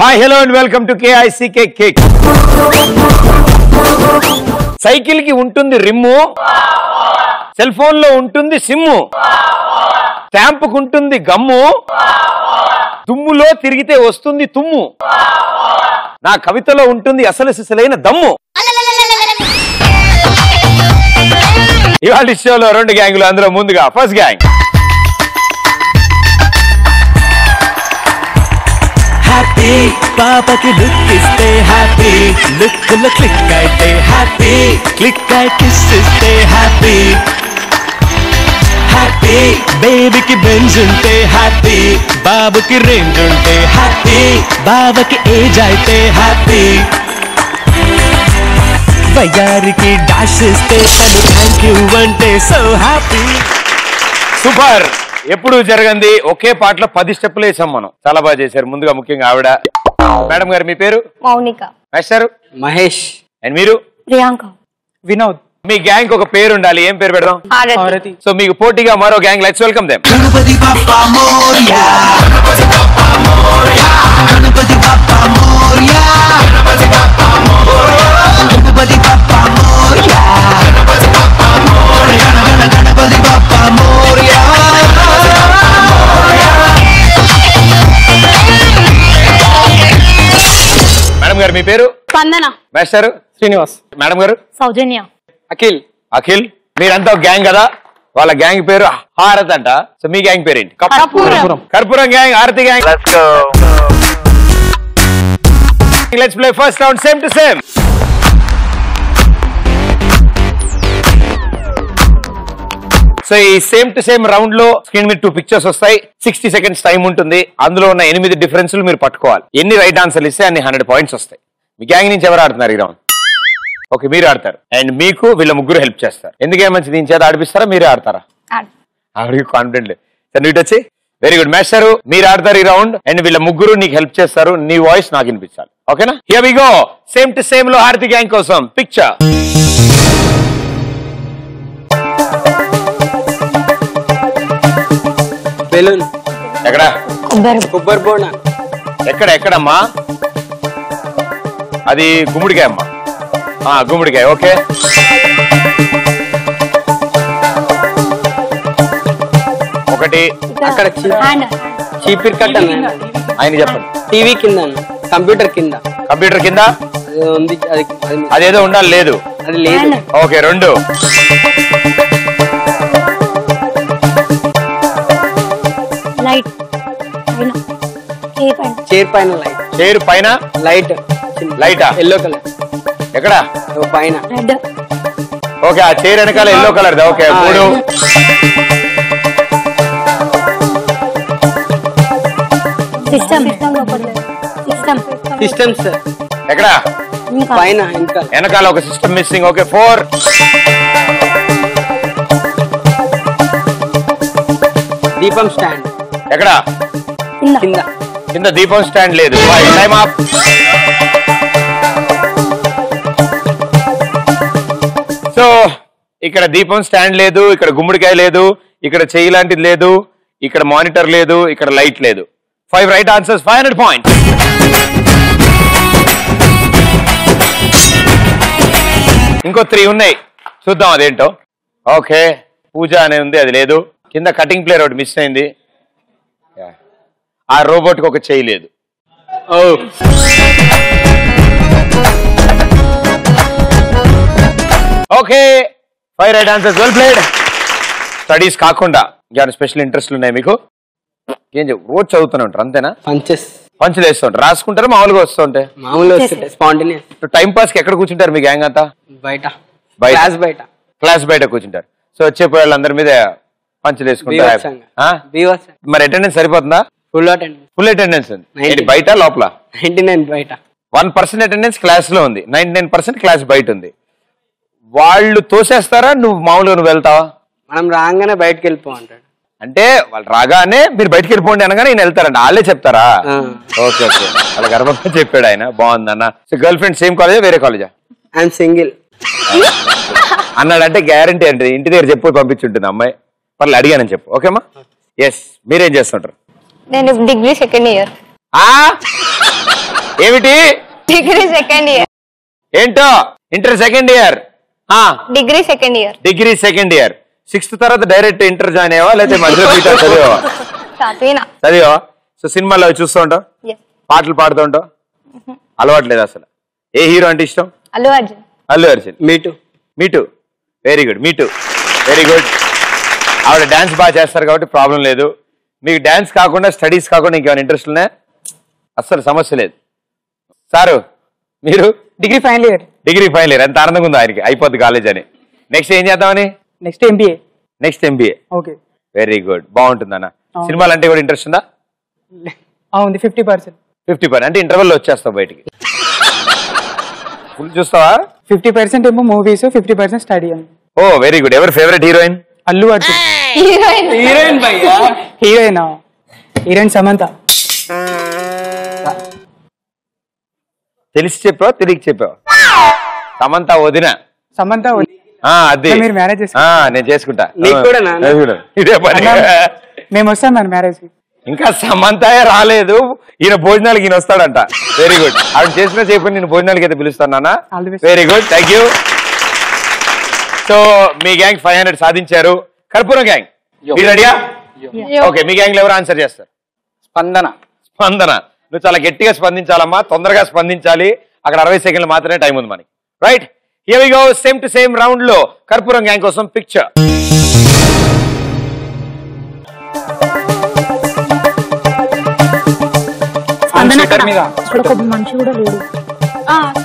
Hi hello and welcome to KICK cake. Cycle కి ఉంటుంది rim, cell phone లో ఉంటుంది సిమ్ము, స్టాంపుకు ఉంటుంది గమ్ము, తుమ్ములో తిరిగితే వస్తుంది తుమ్ము, నా కవితలో ఉంటుంది అసలు సిసలైన దమ్ము. ఇవాళ షోలో రెండు గ్యాంగులు, అందులో ముందుగా ఫస్ట్ గ్యాంగ్. హ్యాపీ పాపకి లుక్ ఇస్తే హ్యాపీ, లుక్ లో క్లిక్ అయితే హ్యాపీ, క్లిక్ అయి కిస్ ఇస్తే హ్యాపీ. హ్యాపీ బేబీకి బెంజ్ ఉంటే హ్యాపీ, బాబుకి రేంజ్ ఉంటే హ్యాపీ, బాబాకి ఏజ్ అయితే హ్యాపీ. వయ్యారికి డాష్ ఇస్తే తను థ్యాంక్ యూ అంటే సో హ్యాపీ. సూపర్. ఎప్పుడు జరగంది ఒకే పాటలో 10 స్టెప్పులు వేసాం మనం. చాలా బాగా చేశారు. ముందుగా ముఖ్యంగా ఆవిడ మేడం గారు, మీ పేరు? మౌనిక. మాస్టర్? మహేష్. అండ్ మీరు? ప్రియాంక. వినోద్. మీ గ్యాంగ్ ఒక పేరు ఉండాలి. ఏం పేరు పెడదాం? ఆరతి. సో మీకు పోటీగా మరో gang. Let's welcome them. Ganapati Bappa Morya, Ganapati Bappa Morya, Ganapati Bappa Morya, Ganapati Bappa Morya, Ganapati Bappa Morya, Ganapati Bappa Morya, Ganapati Bappa Morya. Madam గారు, మీ పేరు? స్పందన. మాస్టర్? శ్రీనివాస్. మేడం గారు? సౌజన్య. అఖిల్. అఖిల్. మీరంతా ఒక గ్యాంగ్ కదా, వాళ్ళ గ్యాంగ్ పేరు హారత్ అంట. సో మీ గ్యాంగ్ పేరు ఏంటి? కర్పూరం. కర్పూరం గ్యాంగ్, హారతి gang. Let's play first round same to same. So ఈ సేమ్ టు సేమ్ రౌండ్ లో స్క్రీన్ మీద 2 పిక్చర్స్ వస్తాయి. 60 సెకండ్స్ టైం ఉంటుంది. అందులో ఉన్న 8 డిఫరెన్స్లు మీరు పట్టుకోవాలి. ఎన్ని రైట్ ఆన్సర్లు ఇస్తే అన్ని 100 పాయింట్స్ వస్తాయి. మీ గ్యాంగ్ నుంచి ఎవరు ఆడుతున్నారు ఈ రౌండ్? ఓకే, మీరు ఆడతారు. అండ్ మీకు వీళ్ళ ముగ్గురు హెల్ప్ చేస్తారు. ఎందుకే మంచి దీని చేత ఆడిపిస్తారా, మీరే ఆడతారా? ఆవిడకి కాన్ఫిడెంట్ లేదు. నీట్ వచ్చి వెరీ గుడ్. మాస్టర్, మీరు ఆడతారు ఈ రౌండ్. అండ్ వీళ్ళ ముగ్గురు నీకు హెల్ప్ చేస్తారు. నీ వాయిస్ నాకు వినిపించాలి. ఓకేనా? Here we go. Same to same లో హారతి గ్యాంగ్ కోసం పిక్చర్. బెలూన్. ఎక్కడ? కొబ్బరి బోండా. ఎక్కడమ్మా? అది గుమ్మడికాయ అమ్మా. గుమ్మడికాయ. ఓకే, ఒకటి. అక్కడ చీపిరి కట్ట ఆయన చెప్పండి. టీవీ కింద, కంప్యూటర్ కింద. కంప్యూటర్ కింద అది ఉంది. అదేదో ఉండాలి. లేదు, అది లేదు. ఓకే, 2. లైట్. చైర్ పైన లైట్. చైర్ పైన లైట్. లైటా? Yellow colour. ఎక్కడ? పైన. రెడ్. ఓకే, ఆ చైర్ వెనకాల yellow colour. Okay, 3. System. System sir. ఎక్కడ? పైన ఇంకా వెనకాల ఒక సిస్టమ్ మిస్సింగ్. ఓకే, 4. దీపం స్టాండ్. ఎక్కడ? కింద. కింద దీపం స్టాండ్ లేదు. Time up. సో ఇక్కడ దీపం స్టాండ్ లేదు, ఇక్కడ గుమ్మడికాయ లేదు, ఇక్కడ చెయ్యి లాంటిది లేదు, ఇక్కడ మానిటర్ లేదు, ఇక్కడ లైట్ లేదు. 5 రైట్ ఆన్సర్స్, 500 పాయింట్స్. ఇంకో 3 ఉన్నాయి, చూద్దాం అదేంటో. ఓకే, పూజ అనే ఉంది, అది లేదు. కింద కటింగ్ ప్లేయర్ ఒకటి మిస్ అయింది. ఆ రోబోట్కి ఒక చెయ్యి లేదు. Okay, 5 right answers, well played. Studies కాకుండా ఇంకేమైనా స్పెషల్ ఇంట్రెస్ట్ ఉన్నాయి మీకు? ఏం రోజు చదువుతూనే ఉంటారు అంతేనా? పంచులు వేస్తూ ఉంటారు. రాసుకుంటారు మామూలుగా వస్తుంటే? టైం పాస్ కి ఎక్కడ కూర్చుంటారు మీ గ్యాంగ్ అంతా? బయట. క్లాస్ బయట కూర్చుంటారు. సో వచ్చే అందరి మీద పంచులు వేసుకుంటారు. మరి అటెండెన్స్ సరిపోతుందా? ఫుల్ అటెండెన్స్ ఉంది. బయట లోపల 99 బయట. 1% అటెండెన్స్ క్లాస్ లో ఉంది, 99% క్లాస్ బయట ఉంది. వాళ్ళు తోసేస్తారా, నువ్వు మామూలుగా నువ్వు వెళ్తావా? మనం రాగానే బయటకు వెళ్ళిపోమంటాడు. అంటే వాళ్ళు రాగానే మీరు బయటకు వెళ్ళిపోండి అనగానే ఆయన వెళ్తారంట. వాళ్ళే చెప్తారా? ఓకే ఓకే, అలా గర్వంగా చెప్పాడు ఆయన. బాగుందన్న. సో గర్ల్ ఫ్రెండ్ సేమ్ కాలేజా, వేరే కాలేజా? ఐఎమ్ సింగిల్ అన్నాడంటే గ్యారంటీ అంటే ఇంటి దగ్గర చెప్పి పంపించుంటుంది అమ్మాయి. పర్లేదు, అడిగానని చెప్పు. ఓకేమ్మా? ఎస్. మీరేం చేస్తుంటారు? నేను డిగ్రీ 2nd ఇయర్. ఏమిటి డిగ్రీ సెకండ్ ఇయర్. ఏంటో inter second year. Degree second year. Degree second year. 6th తర్వాత డైరెక్ట్ ఇంటర్ జాయిన్ అయ్యావా లేకపోతే మధ్యలో బీటెక్ చదివావా? చదివా. సో సినిమాలో చూస్తూ ఉంటావు, పాటలు పాడుతూ ఉంటావు, అలవాట్లేదు అసలు. ఏ హీరో అంటే ఇష్టం? Allu Arjun. Allu Arjun. Me too very good. Me too very good. ఆవిడ డాన్స్ బాగా చేస్తారు కాబట్టి ప్రాబ్లం లేదు. మీకు డాన్స్ కాకుండా స్టడీస్ కాకుండా ఇంకేమైనా ఇంట్రెస్ట్ ఉన్నాయా? అస్సలు సమస్య లేదు. సారు మీరు? Degree final year. Degree final year. ఎంత ఆనందంగా ఉంది ఆయనకి, అయిపోద్ది కాలేజ్ అని. నెక్స్ట్ ఏం చేద్దామని? Next MBA. Next MBA. Okay, very good. బాగుంటుంది అన్న. సినిమాలు అంటే కూడా ఇంట్రెస్ట్ ఉందా? ఉంది 50%. 50% అంటే ఇంటర్వెల్ వచ్చేస్తావు బయటికి. ఫుల్ చూస్తావా? 50% ఏమో మూవీస్, 50% స్టడీ అని. ఓ వెరీ గుడ్. ఎవరి favourite heroine? Allu Arjun. Heroine Samantha. తెలిసి చెప్పావా తెలియక చెప్పావా? సమంత వదిన. సమంత అది మీరు మ్యారేజ్ నేను చేసుకుంటా. ఇదే పని. మేము వస్తాం మన మ్యారేజ్ కి. ఇంకా సమంతయే రాలేదు, ఈయన భోజనాలకి ఈయన వస్తాడంట. Very good. ఆవిడ చేసిన చెప్పి నేను భోజనాలకి అయితే పిలుస్తాను నాన్న. Very good, thank you. So మీ గ్యాంగ్ 500 సాధించారు. కర్పూరం గ్యాంగ్ మీరు రెడీయా? ఓకే, మీ గ్యాంగ్ లో ఎవరు ఆన్సర్ చేస్తారు? స్పందన. స్పందన, నువ్వు చాలా గట్టిగా స్పందించాలమ్మా, తొందరగా స్పందించాలి. అక్కడ 60 సెకండ్లు మాత్రమే టైం ఉంది మనకి. Right, here we go. Same to same round లో కర్పూరం గ్యాంగ్ కోసం పిక్చర్.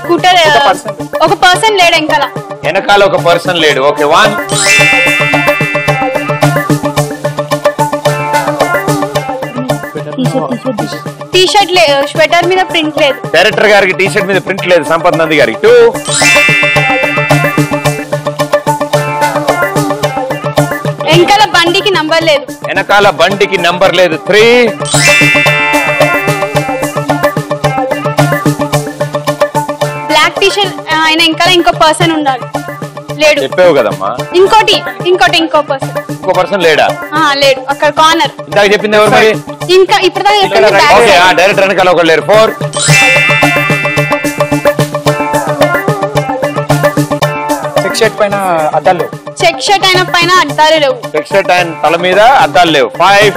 స్కూటర్ ఒక పర్సన్ లేడు, వెనకాల ఒక పర్సన్ లేడు. ఓకే, 1. టీ-షర్ట్ లేదు, స్వెటర్ మీద ప్రింట్ లేదు. డైరెక్టర్ గారికి టీ-షర్ట్ మీద ప్రింట్ లేదు. సంపత్ నంది గారికి 2. వెనకాల బండికి నంబర్ లేదు. వెనకాల బండికి నంబర్ లేదు. 3. బ్లాక్ టీ-షర్ట్ ఆయన వెనకాల ఇంకో పర్సన్ ఉండాలి, లేడు. చెప్పావు కదమ్మా. ఇంకో పర్సన్. ఇంకో పర్సన్ లేడా? లేడు, అక్కడ కార్నర్. ఇందాక చెప్పింది ఎవరు మరి? ఇంకా ఇప్పుడు డైరెక్టర్ వెనకాల ఒకరు లేరు. 4. చెక్ షర్ట్ పైన అద్దాలు లేవు. చెక్ షర్ట్ అయిన పైన అద్దాలు లేవు. చెక్ షర్ట్ ఆయన తల మీద అద్దాలు లేవు. 5.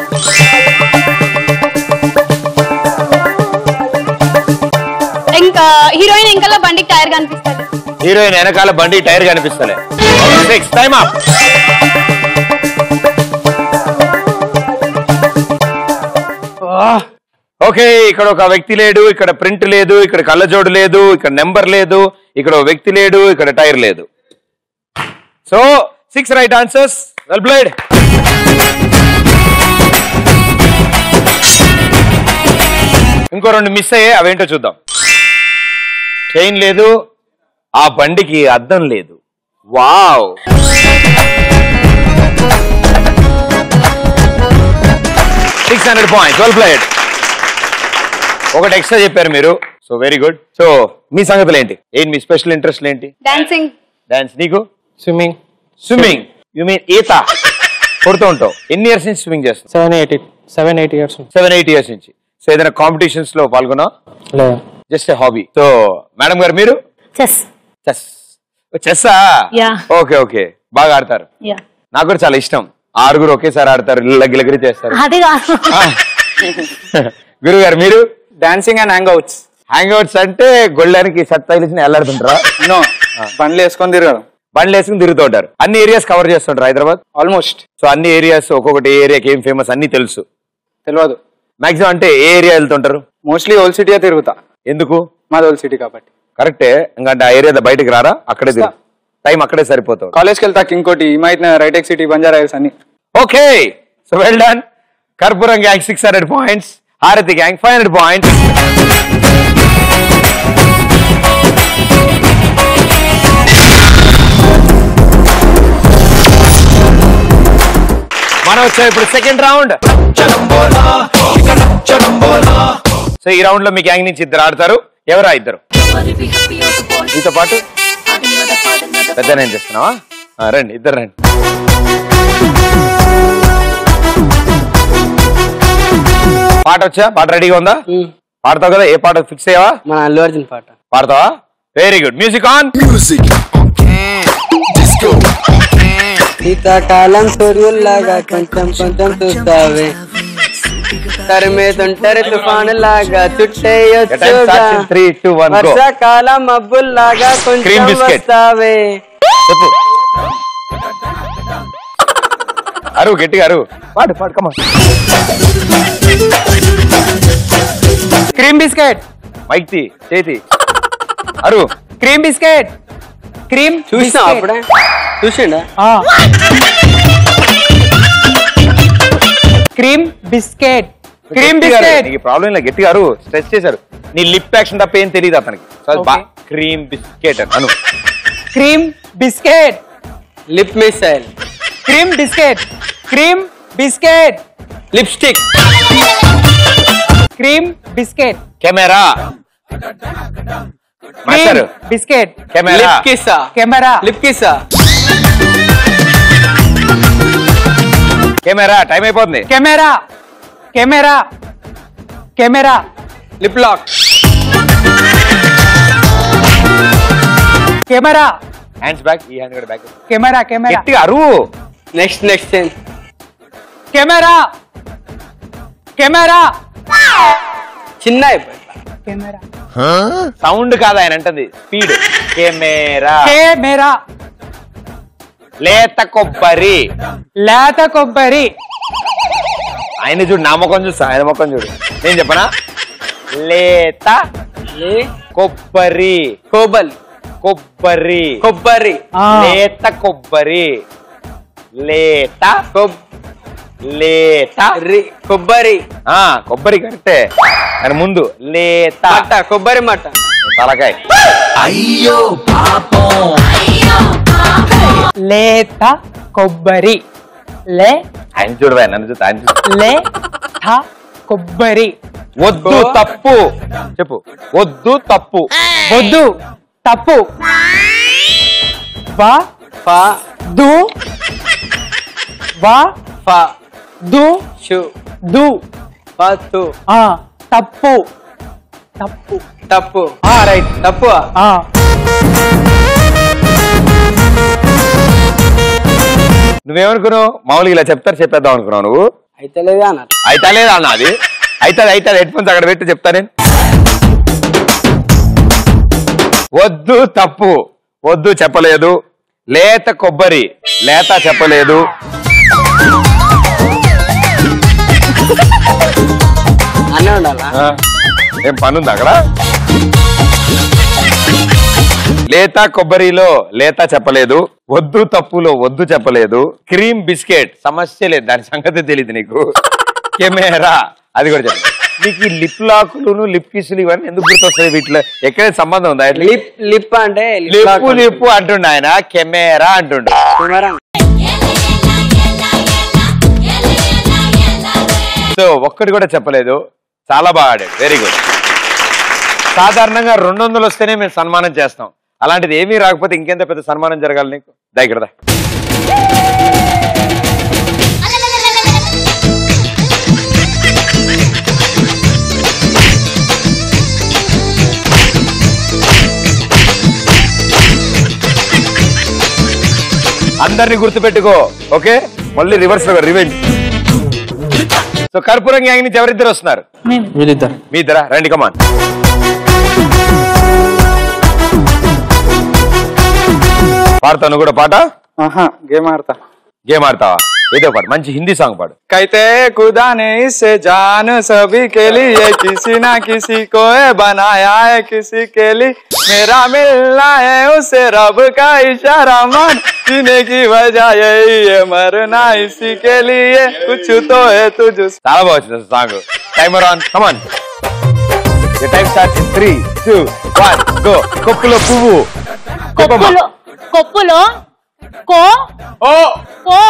ఇంకా హీరోయిన్ వెనకాల బండికి టైర్ కనిపిస్తుంది. హీరోయిన్ వెనకాల బండి టైర్ కనిపిస్తలే. 6. Time up. ఓకే, ఇక్కడ ఒక వ్యక్తి లేడు, ఇక్కడ ప్రింట్ లేదు, ఇక్కడ కళ్ళజోడు లేదు, ఇక్కడ నెంబర్ లేదు, ఇక్కడ ఒక వ్యక్తి లేడు, ఇక్కడ టైర్ లేదు. So 6 right answers. Well played. ఇంకో 2 మిస్ అయ్యే, అవేంటో చూద్దాం. చైన్ లేదు, ఆ బండికి అద్దం లేదు. వావ్. $600. Well played. ఒకటి ఎక్స్ట్రా చెప్పారు మీరు. So very good. సో మీ సంగతులు ఏంటి? మీ స్పెషల్ ఇంట్రెస్ట్ ఏంటి? డాన్సింగ్. డాన్స్. నీకు? స్విమ్మింగ్. స్విమ్మింగ్. యు మీన్ ఈత కొడుతూ ఉంటావు. ఎన్ని ఇయర్స్ నుంచి స్విమ్మింగ్ చేస్తావు? 7-8 years. 7-8 years నుంచి. సో ఏదైనా కాంపిటీషన్స్ లో పాల్గొన్నావు? Just hobby. సో మేడం గారు మీరు? చెస్. చెస్. చెస్సా? ఓకే ఓకే, బాగా ఆడతారు. నాకు కూడా చాలా ఇష్టం. 6 ఒకేసారి ఆడతారు, గిలగిరి చేస్తారు. గురువు గారు మీరు? Dancing and hangouts. హ్యాంగ్అవుట్స్ అంటే గొళ్ళానికి సత్తాయిలిసి ఎల్లాడుతుంటారా? బండ్లు వేసుకొని తిరగడం. బండ్లు వేసుకుని తిరుగుతూ ఉంటారు. అన్ని ఏరియాస్ కవర్ చేస్తుంటారు హైదరాబాద్? ఆల్మోస్ట్. సో అన్ని ఏరియాస్, ఒక్కొక్కటి ఏరియాకి ఏం ఫేమస్ అన్ని తెలుసు? తెలియదు. మాక్సిమం అంటే ఏ ఏరియా వెళ్తుంటారు? మోస్ట్లీ ఓల్డ్ సిటీ తిరుగుతా. ఎందుకు? మాది ఓల్డ్ సిటీ కాబట్టి. కరెక్టే. ఇంకా ఆ ఏరియా బయటకు రారా? అక్కడే తిరుగు, టైం అక్కడే సరిపోతుంది. కాలేజ్కి వెళ్తా. ఇంకోటి రైటెక్ సిటీ, బంజారా హిల్స్ అన్ని. Okay, so well done. కర్పూరం గ్యాంగ్ 600 పాయింట్స్, హారతి గ్యాంగ్ 500 పాయింట్స్. మనం వచ్చాం ఇప్పుడు సెకండ్ రౌండ్. సో ఈ రౌండ్ లో మీ గ్యాంగ్ నుంచి 2 ఆడతారు. ఎవరా 2? మీతో పాటు పెద్ద నేను చేస్తున్నావా? రండి, 2 రండి. పాట వచ్చా? పాట రెడీగా ఉందా? పాడతావు కదా, ఏ పాట ఫిక్స్ అయ్యావా? మన అల్లు అర్జున్ పాట పాడతావా? Very good. Music on. శీతాకాలం సూర్యుల్లాగా కొంచెం కొంచెం చూస్తావే, తరిమేదుంటారు తుఫాను లాగా చుట్టేయొచ్చుగా, 3, 2, 1 go. వర్షాకాలం మబ్బుల్లాగా కొంచెం వస్తావే. చెప్పు అరు, గట్టిగా అరు. పాడు పాడు కమా. Cream biscuit. మైక్ తీ, చేతి అరు. Cream biscuit. క్రీమ్ చూసినా అప్పుడే చూసిండా? Cream biscuit. Cream biscuit. నీకు ప్రాబ్లం లేదు, గట్టిగా అరు. స్ట్రెస్ చేశారు. నీ లిప్ యాక్షన్ తప్ప ఏం తెలియదు అతనికి. క్రీమ్ బిస్కెట్ అను. Cream biscuit. Lip missile. Cream biscuit. Cream biscuit. Lipstick. Cream biscuit. Camera. Master biscuit. Camera. Lip కిసా. కెమెరా. లిప్ కిసా. కెమెరా. టైం అయిపోతుంది. Camera. Camera. Camera. Lip lock. Camera. Hands back. ఈ hand కూడా back. Camera. Camera. గట్టిగా అరు. Next next camera. Camera. చిన్న అయిపోయింది. Camera. Sound కాదు ఆయన అంటది, స్పీడ్. కెమెరా. కెమెరా. లేత కొబ్బరి. లేత కొబ్బరి. ఆయన చూడు, నా ముఖం చూస్తా, ఆయన ముఖం చూడు. నేను చెప్పనా? లేత కొబ్బరి. కోబల్. కొబ్బరి. కొబ్బరి. లేత కొబ్బరి. లేత లేత కొబ్బరి. కొబ్బరి కరెక్టే. అని ముందు లేత మట్ట. కొబ్బరి మట్ట. తలకాయ. అయ్యో పాపం. లేత కొబ్బరి. లే ఆయన చూడవా, నన్ను చూస్తా, ఆయన చూస్తా. లేత కొబ్బరి. వద్దు తప్పు. చెప్పు. వద్దు తప్పు. వద్దు తప్పు. వా ఫా దు. వా ఫా దు. షు దు. ఫు. తప్పు. తప్పు. తప్పు. రైట్. తప్పు. నువ్వేమనుకున్నావు? మామూలుగా ఇలా చెప్తారు, చెప్పేద్దాం అనుకున్నావు నువ్వు. అయితే లేదా అన్నారు. అయితే లేదా అన్న. అది అయితే హెడ్ ఫోన్స్ అక్కడ పెట్టి చెప్తా నేను. వద్దు తప్పు. వద్దు చెప్పలేదు. లేత కొబ్బరి. లేత చెప్పలేదు. అనే ఉండాలా? ఏం పనుంది అక్కడ? లేత కొబ్బరిలో లేత చెప్పలేదు. వద్దు తప్పులో వద్దు చెప్పలేదు. క్రీమ్ బిస్కెట్ సమస్య లేదు, దాని సంగతి తెలియదు నీకు. కెమెరా అది కూడా చెప్పలేదు. నీకు ఈ లిప్ లాకులు లిప్ కిస్సులు ఇవన్నీ ఎందుకు గుర్తొస్తాయి? వీటిలో ఎక్కడైనా సంబంధం ఉందా? లిప్ లిప్ అంటే లిప్పు అంటుండ ఆయన, కెమెరా అంటుండు. సో ఒక్కటి కూడా చెప్పలేదు. చాలా బాగా ఆడాడు. Very good. సాధారణంగా 200 వస్తేనే మేము సన్మానం చేస్తాం. అలాంటిది ఏమీ రాకపోతే ఇంకెంత పెద్ద సన్మానం జరగాలి నీకు? దగ్గరదా. అందరినీ గుర్తుపెట్టుకో. ఓకే, మళ్ళీ రివర్స్ లో రివెంజ్. సో కర్పూరం గ్యాంగ్ నుంచి ఎవరిద్దరు వస్తున్నారు? మీ ఇద్దరా? రండి, కమాన్. పాడతాను కూడా పాట? గేమ్ ఆడతా. గేమ్ ఆడతావా? ఏదో పాడు, మంచి హిందీ సాంగ్ పాడు. कहते खुदा ने इससे जान सभी के लिए किसी ना किसी को बनाया है, किसी के लिए मेरा मिलना है उसे रब का इशारा मान, जीने की वजह यही है मरना इसी के लिए कुछ तो है तुझ. చాలా బాగా వచ్చింది song. Timer on, come on. Time start. 3, 2, 1 go. కొప్పులో పువ్వు. కొప్పులో కొప్పులో కో ओ కో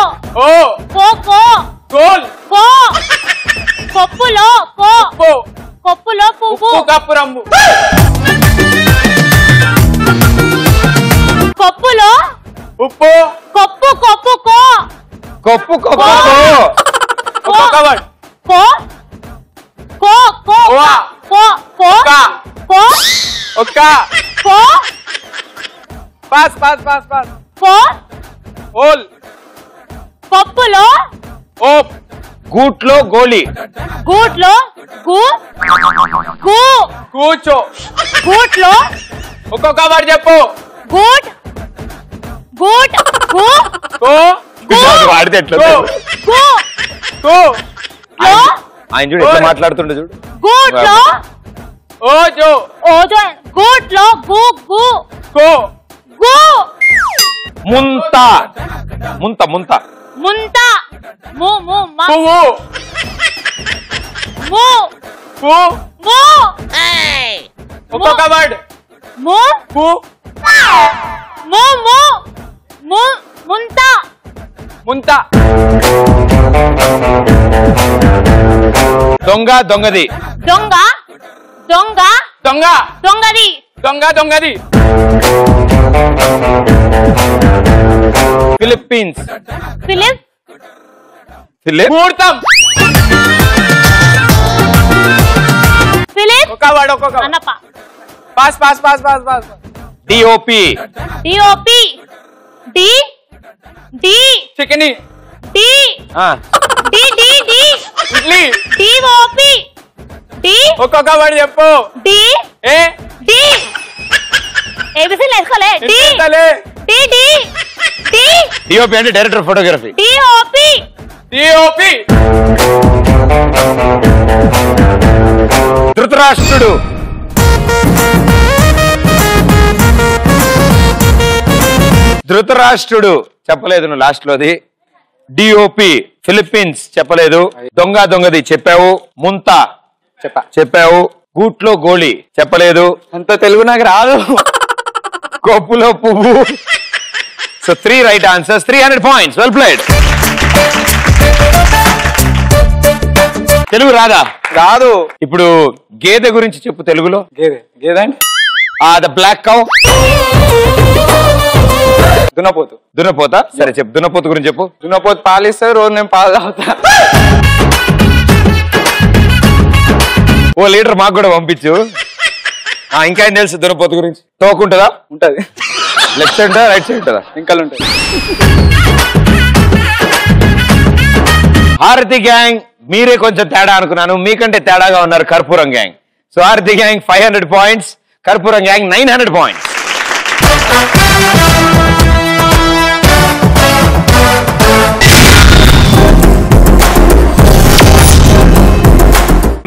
ओ కో కో गोल కో కొప్పులో కో को కొప్పులో పువ్వు कपुरम्बु కొప్పులో उप्पो కొప్పు కొప్పు కో కొప్పు కొప్పు కో कबड కో కో కో कोआ కో పాస్ పాస్ పాస్ పాస్. ఫోర్ ఓల్. పప్పులో ఓప్. గూట్లో గోళీ. గూట్లో గు గు కూర్చో. గూట్లో ఒక్కొక్క వర్డ్ చెప్పు. గూట్ గూట్ గు కో. వాడితే ఎట్లా గు కో. లో ఆయన చూడు ఎట్లా మాట్లాడుతుండే చూడు. గూట్లో ఓజో. ఓజో గూట్లో గు గు కో. గు ముంత. ముంత ముంత. ముంత ము ము మ పువ్వు. ము పు. ము ఒక్కొక్క వర్డ్. ము పు. ము ము ము ముంత ముంత. దొంగ దొంగది. దొంగ దొంగ దొంగ. దొంగది దొంగ దొంగది. ఫిలిప్పీన్స్. Philip Philip. ముహూర్తం. ఫిలిప్ ఒక్క వర్డ్ ఒక్కొక్క. అన్నప్ప pass pass pass pass pass. DOP. DOP D D చికెనీ. D D D D idli. DOP D ఒక్కొక్క వర్డ్ చెప్పు. D A. డి ఏబిసి నేర్చుకోలే డి ఇంతలే. డి డి డి డిఓపి అంటే డైరెక్టర్ ఫోటోగ్రఫీ. DOP DOP. ధృతరాష్ట్రుడు. ధృతరాష్ట్రుడు చెప్పలేదు నువ్వు లాస్ట్ లోది. డిఓపి ఫిలిప్పీన్స్ చెప్పలేదు. దొంగ దొంగది చెప్పావు. ముంత చెప్పావు. గూట్లో గోళీ చెప్పలేదు. అంత తెలుగు నాకు రాదు. కొప్పులో పువ్వు. So 3 right answers, 300 points. Well played. Telugu రాదా? రాదు. ఇప్పుడు గేదె గురించి చెప్పు తెలుగులో. గేదె. గేదె అంటే ద బ్లాక్ కౌ. దున్నపోతు. దున్నపోత. సరే చెప్పు, దున్నపోతు గురించి చెప్పు. దున్నపోతు పాలిస్తారు, రోజు నేను పాలు తాగుతా. ఓ లీటర్ మాకు కూడా పంపించు. ఇంకా ఏం తెలుసు దున్నపోతు గురించి? తోకుంటుందా? ఉంటది. లెఫ్ట్ సైడ్ ఉంటుందా, రైట్ సైడ్ ఉంటుందా? ఇంకా ఉంటుంది. హారతి గ్యాంగ్ మీరే కొంచెం తేడా అనుకున్నాను, మీకంటే తేడాగా ఉన్నారు కర్పూరం గ్యాంగ్. సో హారతి గ్యాంగ్ 500 పాయింట్స్, కర్పూరం గ్యాంగ్ 900 పాయింట్స్.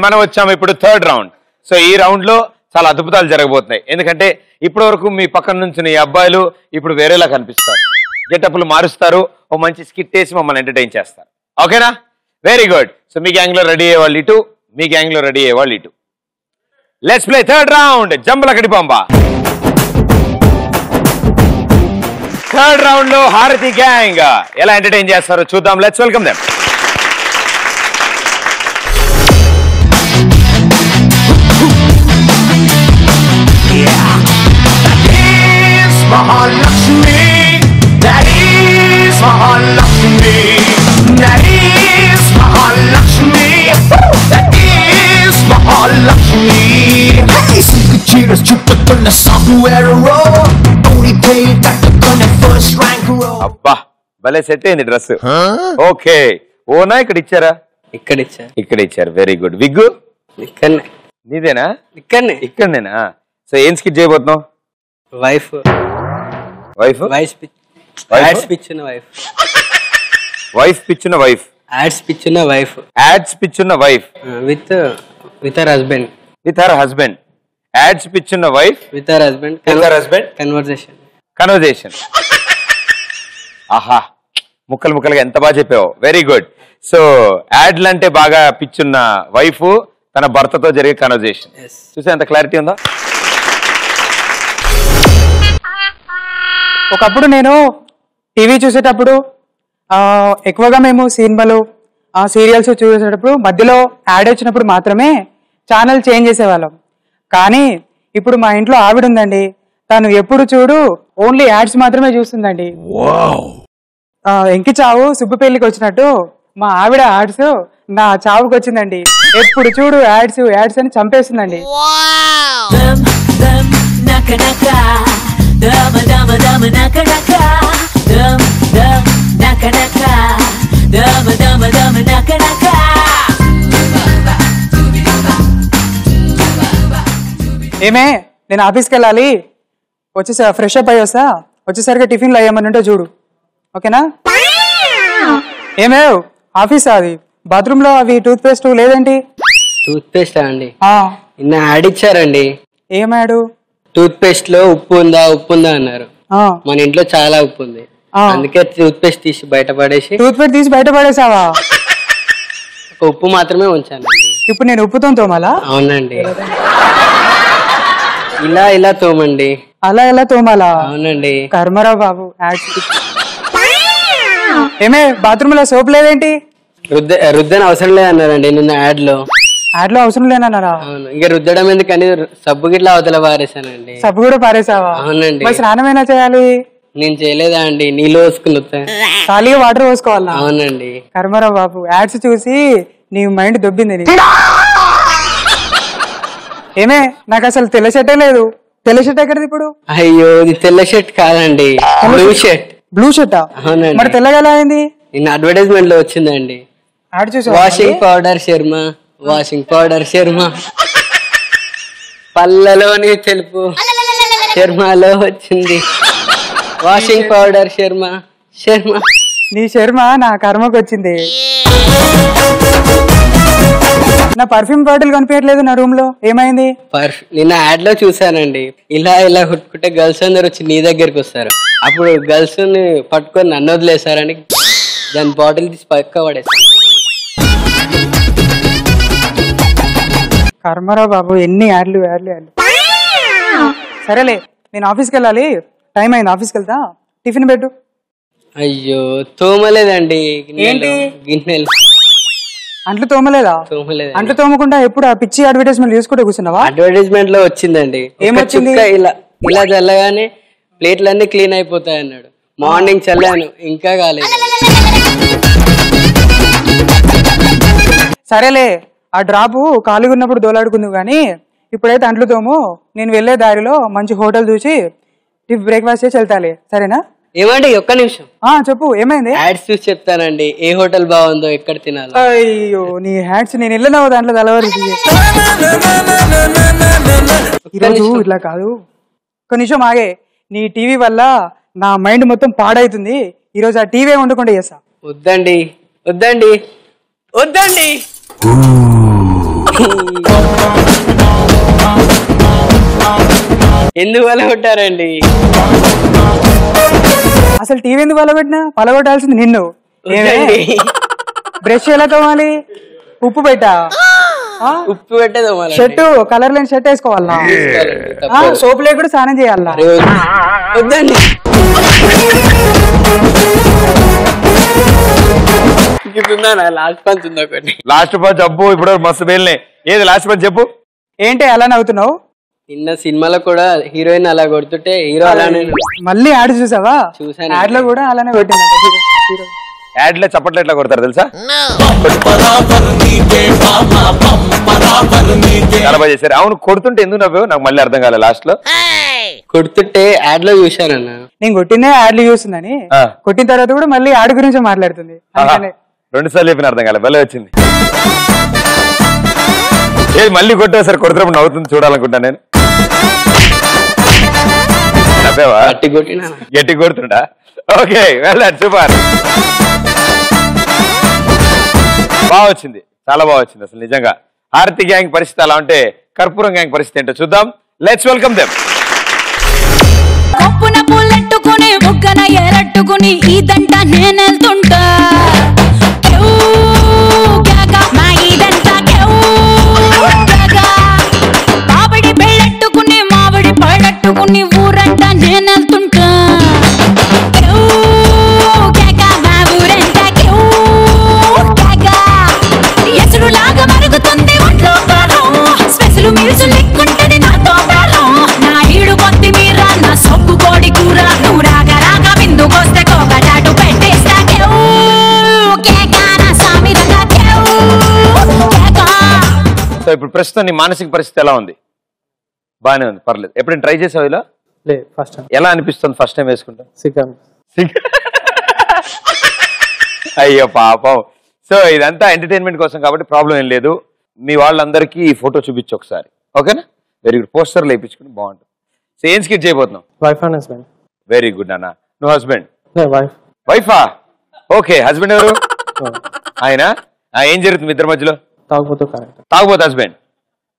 మనం వచ్చాము ఇప్పుడు థర్డ్ రౌండ్. సో ఈ రౌండ్ లో చాలా అద్భుతాలు జరగబోతున్నాయి. ఎందుకంటే ఇప్పటి వరకు మీ పక్కన నుంచి ఈ అబ్బాయిలు ఇప్పుడు వేరేలా కనిపిస్తారు. గెటప్లు మారుస్తారు, ఓ మంచి స్కిట్ వేసి మమ్మల్ని ఎంటర్టైన్ చేస్తారు. ఓకేనా? Very good. సో మీ గ్యాంగ్ లో రెడీ అయ్యేవాళ్ళు ఇటు, మీ గ్యాంగ్ లో రెడీ అయ్యేవాళ్ళు ఇటు. Let's play third round. Jambalakadi Pamba. Third round లో హారతి గ్యాంగ్ ఎలా ఎంటర్టైన్ చేస్తారో చూద్దాం. Let's welcome them. Mahalakshmi, that is Mahalakshmi, that is Mahalakshmi, that is Mahalakshmi. Hey, super cheers, chupatunna somewhere roll. Only day that the gun first rank roll. అబ్బా భలే set అయింది dress. Okay, ఓనా ఇక్కడ ఇచ్చారా? ఇక్కడ ఇచ్చా. ఇక్కడ ఇచ్చారు. Very good. విగ్గు ఇక్కడనే. నీదేనా? ఇక్కడనే. ఇక్కడనేనా? సో ఏం స్కిట్ చేయబోతున్నావు? వైఫ్. వైఫ్ యాడ్స్ పిచ్చిన వైఫ్. వైఫ్ పిచ్చున్న వైఫ్. యాడ్స్ పిచ్చిన వైఫ్. యాడ్స్ పిచ్చున్న wife with her husband. With her husband. Ads పిచ్చున్న wife with her husband. With her husband. Conversation. Conversation. ఆహా, ముక్కలు ముక్కలుగా ఎంత బాగా చెప్పావు. Very good. సో యాడ్లు అంటే బాగా పిచ్చున్న వైఫ్ తన భర్తతో జరిగే కన్వర్జేషన్. చూసే ఎంత క్లారిటీ ఉందా? ఒకప్పుడు నేను టీవీ చూసేటప్పుడు ఎక్కువగా మేము సినిమాలు సీరియల్స్ చూసేటప్పుడు మధ్యలో యాడ్ వచ్చినప్పుడు మాత్రమే ఛానల్ చేంజ్ చేసేవాళ్ళం. కానీ ఇప్పుడు మా ఇంట్లో ఆవిడ ఉందండి, తను ఎప్పుడు చూడు ఓన్లీ యాడ్స్ మాత్రమే చూస్తుందండి. ఎంకి చావు సుబ్బు పెళ్లికి వచ్చినట్టు మా ఆవిడ యాడ్స్ నా చావుకి వచ్చిందండి. ఎప్పుడు చూడు యాడ్స్ యాడ్స్ అని చంపేస్తుందండి. దమ దమ దమ నకనక దమ దమ నకనక దమ దమ దమ నకనక ఏమే నేను ఆఫీస్కి వెళ్ళాలి, వచ్చేసా ఫ్రెష్ అప్ అయ్యి వస్తా, వచ్చేసరికి టిఫిన్లు అయ్యామని ఉంటే చూడు, ఓకేనా? ఏమే ఆఫీస్ అది బాత్రూమ్ లో అవి టూత్ పేస్ట్ లేదేంటి? టూత్ పేస్ట్ అండి, ఆ, నిన్న యాడ్ ఇచ్చారండి. ఏమాడు? టూత్ పేస్ట్ లో ఉప్పు ఉందా అన్నారు. మన ఇంట్లో చాలా ఉప్పు ఉంది, అందుకే టూత్ పేస్ట్ తీసి బయట పడేసి టూత్ పేస్ట్ తీసి బయట పడేసావా? ఒక ఉప్పు మాత్రమే ఉంచానండి. ఇప్పుడు నేను ఉప్పుతో తోమాలా? అవునండి. ఇలా ఇలా తోమండి. అలా ఎలా తోమాలా? అవునండి. కర్మరా బాబు. ఏమే బాత్రూమ్ లో సోప్ లేదేంటి? రుద్దని అవసరం లేదన్నారండి నిన్న యాడ్ లో. యాడ్ లో అవసరం లేనన్నారా? అవును, ఇక రుద్దడం ఎందుకని సబ్బు గిట్లా అవతల పారేసానండి. సబ్బు కూడా పారేసావా? అవునండి. మరి స్నానమైనా చేయాలి. నేను చేయలేదా అండి, నీళ్ళు పోసుకుని ఖాళీగా వాటర్ పోసుకోవాలా? అవునండి. కర్మరా బాబు, యాడ్స్ చూసి నీ మైండ్ దొబ్బింది నీ. ఏమే నాకు అసలు తెల్ల షర్టే లేదు. తెల్ల షర్ట్ ఎక్కడిది ఇప్పుడు? అయ్యో, ఇది తెల్ల షర్ట్ కాదండి, బ్లూ షర్ట్. బ్లూ షర్టా? అవునండి. మరి తెల్లగా ఎలా అయింది? నిన్న అడ్వర్టైజ్మెంట్ లో వచ్చిందండి. యాడ్ చూసా. Washing powder Sharma, washing powder Sharma, పళ్ళలోని తెలుపు శర్మలో వచ్చింది. Washing powder Sharma Sharma. నీ శర్మ నా కర్మకు వచ్చింది. నా పర్ఫ్యూమ్ బాటిల్ కనిపించట్లేదు నా రూమ్ లో, ఏమైంది? నిన్న యాడ్ లో చూసానండి, ఇలా ఇలా కొట్టుకుంటే గర్ల్స్ అందరు వచ్చి నీ దగ్గరికి వస్తారు, అప్పుడు గర్ల్స్ ని పట్టుకొని నన్ను వదిలేసారని దాని బాటిల్ తీసి పక్క పడేసాను. కర్మరా బాబు, ఎన్ని యాడ్లు యాడ్లు యాడ్లు. సరేలే నేను ఆఫీస్కి వెళ్ళాలి, టైం అయింది, ఆఫీస్కి వెళ్తా. టిఫిన్ పెట్టు. అయ్యో, తోమలేదండి. ఏంటి? గిన్నెలు అంట్లు తోమలేదా? తోమలేదు. అంట్లు తోమకుండా ఎప్పుడు ఆ పిచ్చి అడ్వర్టైజ్మెంట్ చూసుకుంటే కూర్చున్నావా? అడ్వర్టైజ్మెంట్ లో వచ్చిందండి, ఏమొచ్చింది? ఇలా ఇలా చల్లగానే ప్లేట్లన్నీ క్లీన్ అయిపోతాయి అన్నాడు. మార్నింగ్ చల్లాను, ఇంకా కాలేదు. సరేలే, ఆ డ్రాపు ఖాళీగా ఉన్నప్పుడు దోలాడుకుంది కానీ ఇప్పుడైతే అంట్లు తోము. నేను వెళ్ళే దారిలో మంచి హోటల్ చూసి బ్రేక్ఫాస్ట్ చేసి వెళ్తాలే, సరేనా? ఏమండి, ఒక్క నిమిషం. చెప్పు, ఏమైంది? యాడ్స్ చూసి చెప్తానండి ఏ హోటల్ బాగుందో, ఎక్కడ తినాలో. అయ్యో నీ హ్యాట్స్, నేను వెళ్ళినావు దాంట్లో తలవారి. ఈరోజు ఇట్లా కాదు, ఒక నిమిషం ఆగే. నీ టీవీ వల్ల నా మైండ్ మొత్తం పాడైతుంది. ఈరోజు ఆ టీవీ వండుకుంటే చేస్తా. వద్దండి వద్దండి వద్దండి. ఎందుకు పలగొట్టారండి? అసలు టీవీ ఎందుకు పలగొట్టాల్సింది నిన్ను. బ్రష్ ఎలా తోమాలి? ఉప్పు పెట్టా? ఉప్పు పెట్టేదో షర్టు కలర్ లేని షర్ట్ వేసుకోవాలా? సోప్ లేకుండా స్నానం చేయాలా? వద్దండి. లాస్ట్ పంచ్ ఉంది ఒకటి. లాస్ట్ పంచ్ అబ్బు, ఇప్పుడు మస్తు బేల్నే. ఏది లాస్ట్ పంచ్ చెప్పు. ఏంటి అలా నవ్వుతున్నావు? నిన్న సినిమాలో కూడా హీరోయిన్ అలా కొడుతుంటే హీరో అలానే. మళ్ళీ యాడ్ చూసావా? చూసాను. యాడ్ లో కూడా అలానే కొట్టింది. యాడ్ లో చప్పట్లు ఎట్లా కొడతారు తెలుసా? చాలా బాగా చేశారు. అవును, కొడుతుంటే ఎందుకు నవ్వు నాకు మళ్ళీ అర్థం కాలే. లాస్ట్ లో కొడుతుంటే యాడ్ లో చూశానన్న. నేను కొట్టిందే యాడ్లు చూస్తుందని, కొట్టిన తర్వాత కూడా మళ్ళీ యాడ్ గురించి మాట్లాడుతుంది. 2 సార్లు చెప్పిన అర్థం కాలే, భలే వచ్చింది. ఏది మళ్ళీ కొట్టేసారి కొడుతున్నప్పుడు నవ్వుతుంది చూడాలనుకుంటా నేను. నవ్వేవా? గట్టి కొడుతుండా? ఓకే, వెళ్ళండి, సూపర్. బాగా వచ్చింది, చాలా బాగా వచ్చింది అసలు నిజంగా. హారతి గ్యాంగ్ పరిస్థితి అలా ఉంటే కర్పూరం గ్యాంగ్ పరిస్థితి ఏంటో చూద్దాం. Let's welcome them. కొప్పున పూలెట్టుకుని బుగ్గన ఎరట్టుకుని ఇదంట నేనెళ్తుంటా. మామిడి పెళ్ళెట్టుకుని మామిడి పళ్ళెట్టుకుని ఊరంట నేనెళ్తుంటా. ఎసురులాగా మరుగుతుంది ఒంట్లో కాలం, స్పెషల్ మీల్స్ లెక్కుంటది నాతో కాలం. నా ఈడు కొద్ది మీరా నా సొక్కు కోడి కూర, నువ్వు రాగా రాగా విందుకొస్తే కోక చాటు పెట్టేస్తా. సో ఇప్పుడు ప్రస్తుతం నీ మానసిక పరిస్థితి ఎలా ఉంది? బాగానే ఉంది, పర్లేదు. ఎప్పుడైనా ట్రై చేసావు ఇలా? లేదు ఫస్ట్ టైం. ఎలా అనిపిస్తుంది ఫస్ట్ టైం వేసుకుంటా? సిగ్గన్. అయ్యో పాపం. సో ఇదంతా ఎంటర్టైన్మెంట్ కోసం కాబట్టి ప్రాబ్లం ఏం లేదు. మీ వాళ్ళందరికీ ఈ ఫోటో చూపించు ఒకసారి, ఓకేనా? Very good. పోస్టర్లు వేయించుకుని బాగుంటుంది. సో ఏం స్కిట్ చేయబోతున్నావు? Wife and husband. Very good అన్న. నువ్వు హస్బెండ్? వైఫ్. వైఫా? ఓకే. హస్బెండ్ ఎవరు? ఆయన. ఏం జరుగుతుంది ఇద్దరి మధ్యలో? తాగుబోతు కరెక్ట్. తాగుబోతు హస్బెండ్.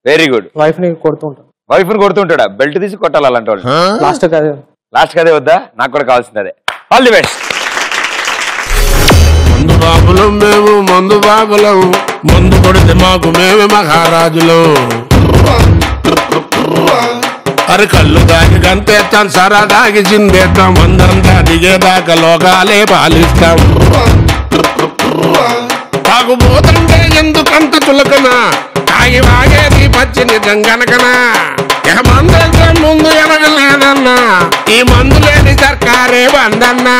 Very good. వైఫ్ ని కొడుతూ ఉంటాడు. వైఫ్ ని కొడుతుంటాడా? బెల్ట్ తీసి కొట్టాలి అలాంటి వాళ్ళు. లాస్ట్ అదే. లాస్ట్ కదే వద్దా? నాకు కూడా కావాల్సింది అదే. All the best. మందు బాబులం మేము, మందు బాబులం, మందు కొడితే మాకు మేమే మహారాజులు. అరే కళ్ళు దాగి గంతేస్తాం, సరా దాగి చిందేస్తాం, మందంతా దిగేదాకా లోకాలే పాలిస్తాం. తాగుబోతుంటే ఎందుకంత చులకన, తాగి వాగేది పచ్చి నిజం గనకనా. మందంతా ముందు ఎనగలేదన్నా, ఈ మందు లేని సర్కారే బందన్నా.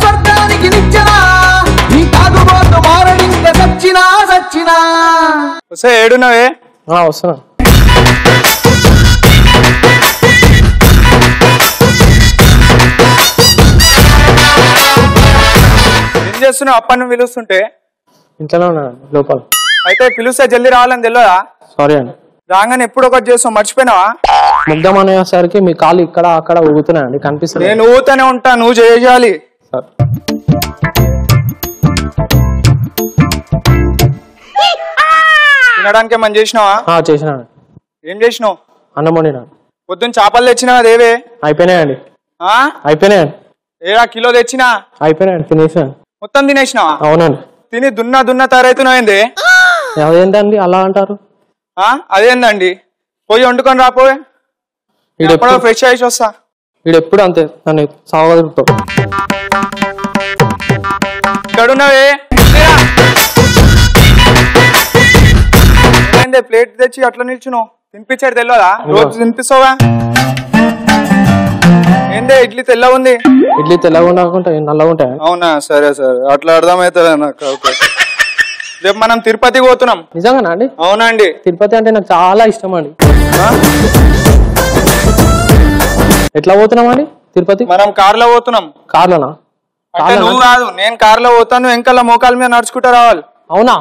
స్వర్గానికి నిచ్చెనా, ఈ తాగుబోతు మారడింక సచ్చినా సచ్చినా. వస్తే ఏడున్నావే? వస్తున్నా. ఏం చేస్తున్నావు? అప్పని పిలుస్తుంటే ఇంట్లోనే ఉన్నాను లోపల. అయితే పిలుస్తే జల్దీ రావాలని తెలియదా? సారీ అండి. రాగానే ఎప్పుడు ఒకటి చేస్తావు, మర్చిపోయినావా? ముగ్ధం అనేసరికి మీ కాళ్ళు ఇక్కడ అక్కడ ఊగుతున్నాయండి, కనిపిస్తుంది. నేను ఊతనే ఉంటా, నువ్వు చేయాలి. తినడానికి ఏమని చేసినావా? చేసినాను. ఏం చేసినావు? అన్నం వండినాను. పొద్దున్న చేపలు తెచ్చినావా? దేవే అయిపోయినాయండి. అయిపోయినాయండి. ఏడా కిలో తెచ్చినా? అయిపోయినాయండి, తినేసాను. మొత్తం తినేసినావా? అవునండి. తిని దున్న తయారైతున్నాయింది. అదేంటండి అలా అంటారు? అదేందండి, పోయి వండుకొని రాపోయే. ఫ్రెష్ అయ్యి వస్తా. వీడెప్పుడు అంతే నన్ను సాగదుతావు. ఇక్కడున్నావే? ప్లేట్ తెచ్చి అట్లా నిల్చున్నావు, తినిపించాడు తెలియదా? రోజు తినిపిస్తావా? ఏందే ఇడ్లీ తెల్ల ఉంది? ఇడ్లీ తెల్లగా ఉండకుండా నల్లగా ఉంటాయి. అవునా? సరే సరే, అట్లా అర్థమవుతుందా నాకు. రేపు మనం తిరుపతి పోతున్నాం. నిజంగానా అండి? అవునండి. తిరుపతి అంటే నాకు చాలా ఇష్టం అండి. ఎట్లా పోతున్నాం అండి తిరుపతి? మనం కార్లో పోతున్నాం. కార్లోనా? నువ్వు కాదు, నేను కార్లో పోతాను, వెంకల మోకాల మీద నడుచుకుంటూ రావాలి. అవునా?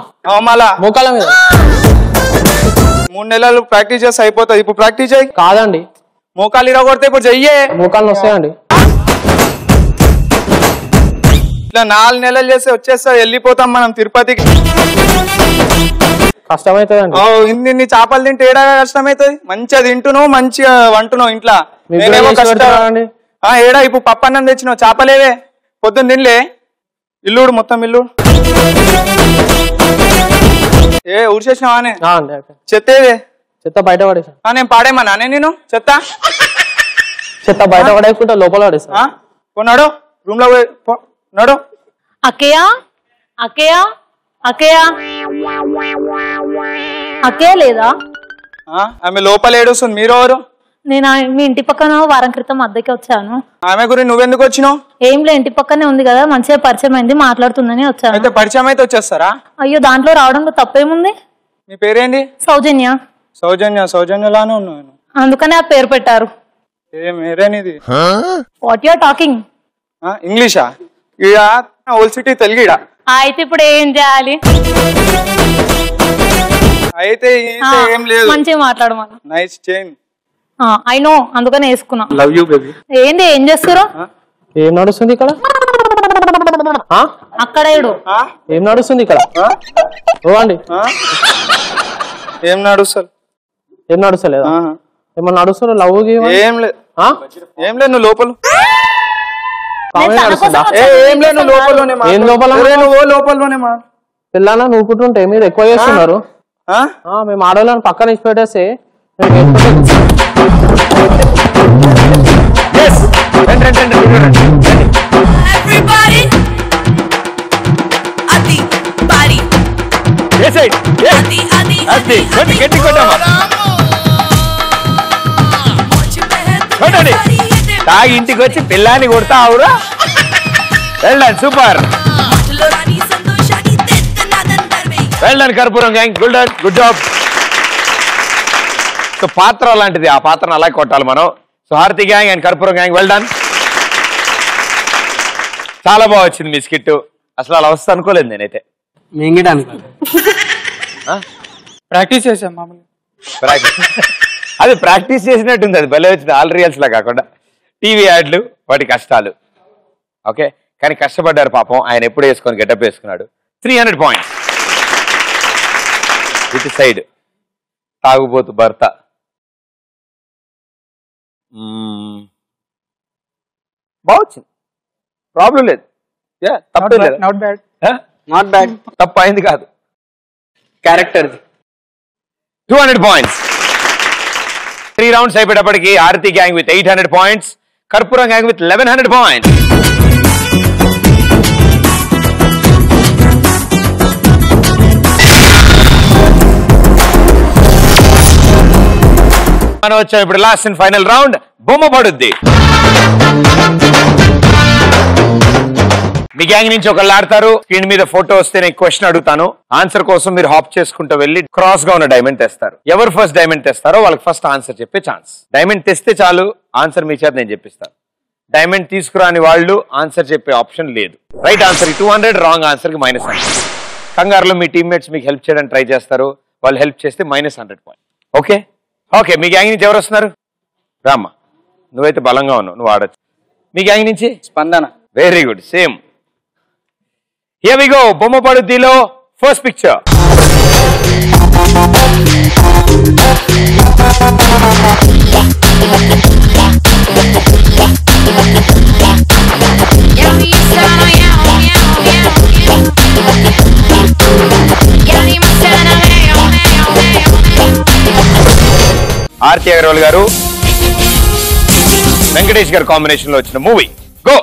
మళ్ళా మోకాల మీద 3 నెలలు ప్రాక్టీస్ చేస్తే అయిపోతుంది. ఇప్పుడు ప్రాక్టీస్ చేయి. కాదండి, మోకాలు ఇరగొడితే ఇప్పుడు చెయ్యే. మోకాలు వస్తాయండి. ఇట్లా 4 నెలలు చేస్తే వచ్చేస్తా, వెళ్ళిపోతాం మనం తిరుపతికి. కష్టమైతుందండి. ఇన్ని చేపలు తింటే ఏడా కష్టమైతుంది? మంచిగా తింటున్నావు, మంచిగా వంటున్నావు ఇంట్లో. నేనేమో కష్టం. ఏడా ఇప్పుడు పప్పు అన్నం తెచ్చినావు, చేపలేవే? పొద్దున్న తినలే? ఇల్లుడు మొత్తం ఇల్లు ఊడ్చేసినావానే? చెత్త ఏదే? చెత్త బయట పడేసా. నేను పాడేమన్నా నేను చెత్త బయట పడేసుకుంటా లోపల పడేసా. నడు రూమ్ లో నడు. అక్కయ్య అక్కయ్య అక్కయ్య అక్కయ్య లేదా? ఆమె లోపల ఏడుస్తుంది. మీరు ఎవరు? నేను మీ ఇంటి పక్కన వారం క్రితం అద్దెకి వచ్చాను. ఆమె గురించి నువ్వెందుకు వచ్చినావు? ఏం లే, ఇంటి పక్కనే ఉంది కదా, మంచిగా పరిచయం అయింది, మాట్లాడుతుందని వచ్చాను. అయితే పరిచయం అయితే వచ్చేస్తారా? అయ్యో, దాంట్లో రావడంలో తప్పేముంది? మీ పేరేంటి? సౌజన్య. సౌజన్యలానే ఉన్నాను, అందుకనే ఆ పేరు పెట్టారు. మీరేనిది? What you are talking? ఇంగ్లీషా? Old city Telugu. అయితే ఇప్పుడు ఏం చేయాలి? అయితే ఏం లేదు, మంచిగా మాట్లాడమను. Nice chain. ఐ నో, అందుకనే వేసుకున్నా. Love you baby. ఏంది, ఏం చేస్తారు? ఏం నడుస్తుంది ఇక్కడ? అక్కడ ఏం నడుస్తుంది ఇక్కడ? అండి ఏం నడుస్తారు? ఏం నడుస్తలేదా? ఏమన్నా నడుస్తారు? లవ్ ఏం లేదు, ఏం లేదు. నువ్వు లోపల పిల్లలు నూపుతుంటే మీరు ఎక్కువ చేస్తున్నారు. మేము ఆడవాళ్ళని పక్కన ఇచ్చి పెట్టేస్తే తాగి ఇంటికి వచ్చి పిల్లాన్ని కొడతా అవురా. వెళ్ళండి, సూపర్. వెళ్ళండి కర్పూరం గ్యాంగ్, గుడ్ జాబ్. సో పాత్ర అలాంటిది, ఆ పాత్రను అలాగే కొట్టాలి మనం. సో సో హారతి గ్యాంగ్ అండ్ కర్పూరం గ్యాంగ్ వెల్ డన్. చాలా బాగా వచ్చింది మీ స్కిట్. అసలు అలా వస్తా అనుకోలేదు నేనైతే. ప్రాక్టీస్ చేసాం మామూలు. అది ప్రాక్టీస్ చేసినట్టుంది. అది భలే వచ్చింది. ఆల్ రియల్స్ లా కాకుండా టీవీ యాడ్లు వాటి కష్టాలు. ఓకే, కానీ కష్టపడ్డారు పాపం. ఆయన ఎప్పుడు వేసుకొని గెటప్ వేసుకున్నాడు. 300 points. ఇటు సైడ్ తాగుబోతు భర్త. బాగుంది, ప్రాబ్లం లేదు. తప్పే లేదు. Not bad. Not bad. తప్పు అయింది కాదు. Character 200 points. 3 rounds అయిపోయేటప్పటికి హారతి గ్యాంగ్ విత్ 800 points, కర్పూరం గ్యాంగ్ విత్ 1100 points. మనం వచ్చాం ఇప్పుడు లాస్ట్ అండ్ ఫైనల్ రౌండ్, బొమ్మ పడుద్ది. మీ గ్యాంగ్ నుంచి ఒకళ్ళు ఆడతారు. స్క్రీన్ మీద ఫోటో వస్తే నేను క్వశ్చన్ అడుగుతాను. ఆన్సర్ కోసం మీరు హాప్ చేసుకుంటూ వెళ్ళి క్రాస్ గా ఉన్న డైమండ్ తెస్తారు. ఎవరు ఫస్ట్ డైమండ్ తెస్తారో వాళ్ళకి ఫస్ట్ ఆన్సర్ చెప్పే ఛాన్స్. డైమండ్ తెస్తే చాలు, ఆన్సర్ మీ చేత నేను చెప్పిస్తాను. డైమండ్ తీసుకురాని వాళ్ళు ఆన్సర్ చెప్పే ఆప్షన్ లేదు. రైట్ ఆన్సర్ 200, రాంగ్ ఆన్సర్ కి -100. కంగారులో మీ టీమ్మేట్స్ మీకు హెల్ప్ చేయడానికి ట్రై చేస్తారు. వాళ్ళు హెల్ప్ చేస్తే -100 points. ఓకే ఓకే, మీ గ్యాంగ్ నుంచి ఎవరు వస్తున్నారు? రామ్మా, నువ్వైతే బలంగా ఉన్నావు, నువ్వు ఆడచ్చు. మీ గ్యాంగ్ నుంచి స్పందన. Very good, same. Here we go. బొమ్మ పడుద్దిలో ఫస్ట్ పిక్చర్. ఆర్తి అగర్వాల్ గారు, వెంకటేష్ గారు కాంబినేషన్ లో వచ్చిన మూవీ. గో.